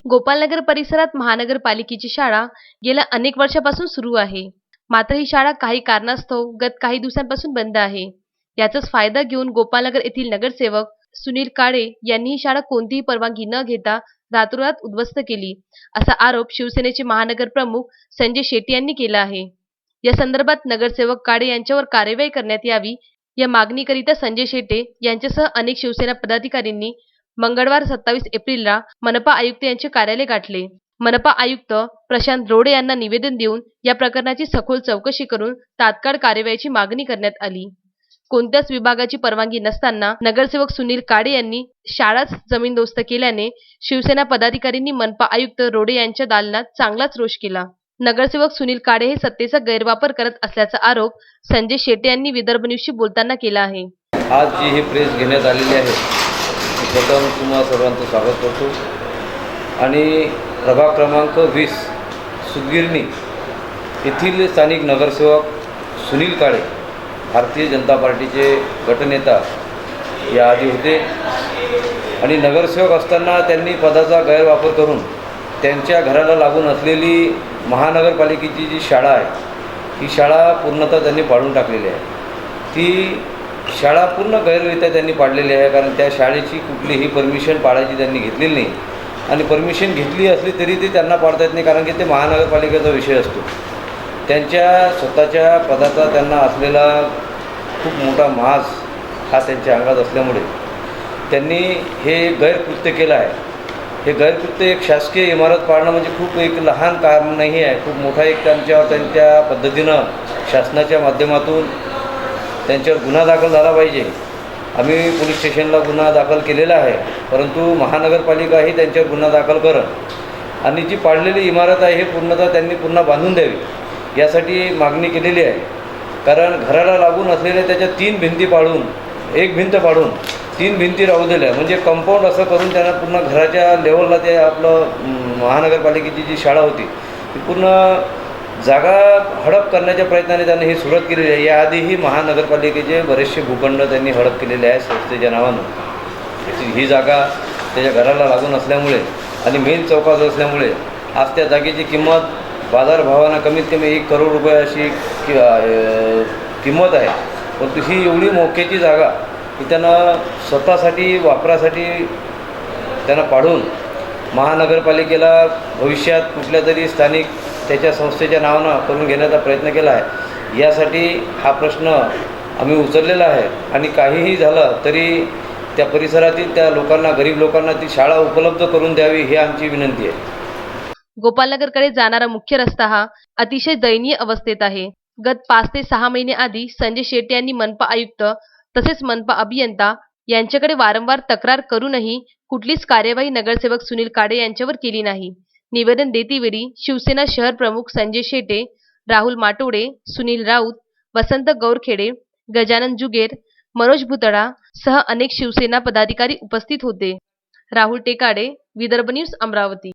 गोपालनगर परिसरात महानगरपालिकेची शाळा गेल्या अनेक वर्षापासून सुरू आहे. मात्र ही शाळा काही कारणास्तव गत काही दिवसांपासून बंद आहे. याचाच फायदा घेऊन गोपालनगर येथील नगरसेवक सुनील काळे यांनी ही शाळा कोणतीही परवानगी न घेता रातोरात उद्ध्वस्त केली, असा आरोप शिवसेनेचे महानगर प्रमुख संजय शेट्टी यांनी केला आहे. या संदर्भात नगरसेवक काळे यांच्यावर कारवाई करण्यात यावी या मागणीकरिता संजय शेट्टी यांच्यासह अनेक शिवसेना पदाधिकाऱ्यांनी मंगळवार 27 एप्रिलला मनपा आयुक्त यांचे कार्यालय गाठले. मनपा आयुक्त प्रशांत रोडे यांना निवेदन देऊन या प्रकरणाची सखोल चौकशी करून तात्काळ कार्यवाहीची मागणी करण्यात आली. कोणत्याच विभागाची परवानगी नसताना नगरसेवक सुनील काळे यांनी शाळाच जमीनदोस्त केल्याने शिवसेना पदाधिकाऱ्यांनी मनपा आयुक्त रोडे यांच्या दालनात चांगलाच रोष केला. नगरसेवक सुनील काळे हे सत्तेचा गैरवापर करत असल्याचा आरोप संजय शेट्टी यांनी विदर्भ न्यूजशी बोलताना केला आहे. आज जी ही प्रेस घेण्यात आलेली आहे, प्रथम तुम्हा सर्वांचं स्वागत करतो. आणि प्रभाग क्रमांक 20 सुदगिरणी येथील स्थानिक नगरसेवक सुनील काळे भारतीय जनता पार्टीचे गटनेता याआधी होते आणि नगरसेवक असताना त्यांनी पदाचा गैरवापर करून त्यांच्या घराला लागून असलेली महानगरपालिकेची जी शाळा आहे, ही शाळा पूर्णतः त्यांनी पाडून टाकलेली आहे. ती शाळा पूर्ण गैररित्या त्यांनी पाडलेली आहे, कारण त्या शाळेची कुठलीही परमिशन पाडायची त्यांनी घेतलेली नाही. आणि परमिशन घेतली असली तरी ते त्यांना पाडता येत नाही, कारण की ते महानगरपालिकेचा विषय असतो. त्यांच्या स्वतःच्या पदाचा त्यांना असलेला खूप मोठा माज हा त्यांच्या अंगात असल्यामुळे त्यांनी हे गैरकृत्य केलं आहे. हे गैरकृत्य एक शासकीय इमारत पाडणं म्हणजे खूप एक लहान काम नाही आहे, खूप मोठा एक त्यांच्या पद्धतीनं शासनाच्या माध्यमातून त्यांच्यावर गुन्हा दाखल झाला पाहिजे. आम्ही पोलीस स्टेशनला गुन्हा दाखल केलेला आहे, परंतु महानगरपालिकाही त्यांच्यावर गुन्हा दाखल करत आणि जी पाडलेली इमारत आहे हे पूर्णतः त्यांनी पुन्हा बांधून द्यावी यासाठी मागणी केलेली आहे. कारण घराला लागून असलेल्या त्याच्या 3 भिंती पाडून, एक भिंत पाडून 3 भिंती राहू दिल्या, म्हणजे कंपाऊंड असं करून त्यांना पूर्ण घराच्या लेवलला ते आपलं महानगरपालिकेची जी शाळा होती ती पूर्ण जागा हडप करण्याच्या प्रयत्नाने त्यांनी ही सुरुवात केलेली आहे. याआधीही महानगरपालिकेचे बरेचसे भूखंड त्यांनी हडप केलेले आहे संस्थेच्या नावानं. ही जागा त्याच्या घराला लागून असल्यामुळे आणि मेन चौकात असल्यामुळे आज त्या जागेची किंमत बाजारभावानं कमीत कमी 1 करोड रुपये अशी किंमत आहे. परंतु ही एवढी मोक्याची जागा की त्यांना स्वतःसाठी वापरासाठी त्यांना पाडून महानगरपालिकेला भविष्यात कुठल्या तरी स्थानिक त्याच्या संस्थेच्या नावानं करून घेण्याचा प्रयत्न केला आहे. यासाठी हा प्रश्न आम्ही उचललेला आहे आणि काहीही झालं तरी त्या परिसरातील त्या लोकांना, गरीब लोकांना ती शाळा उपलब्ध करून द्यावी ही आमची विनंती आहे. गोपालनगरकडे जाणारा मुख्य रस्ता हा अतिशय दयनीय अवस्थेत आहे. गत 5 ते 6 महिने आधी संजय शेट्टी यांनी मनपा आयुक्त तसेच मनपा अभियंता यांच्याकडे वारंवार तक्रार करूनही कुठलीच कार्यवाही नगरसेवक सुनील काळे यांच्यावर केली नाही. निवेदन देतेवेळी शिवसेना शहर प्रमुख संजय शेटे, राहुल माटोडे, सुनील राऊत, वसंत गौरखेडे, गजानन जुगेर, मनोज भुतडा सह अनेक शिवसेना पदाधिकारी उपस्थित होते. राहुल टेकाडे, विदर्भ न्यूज, अमरावती.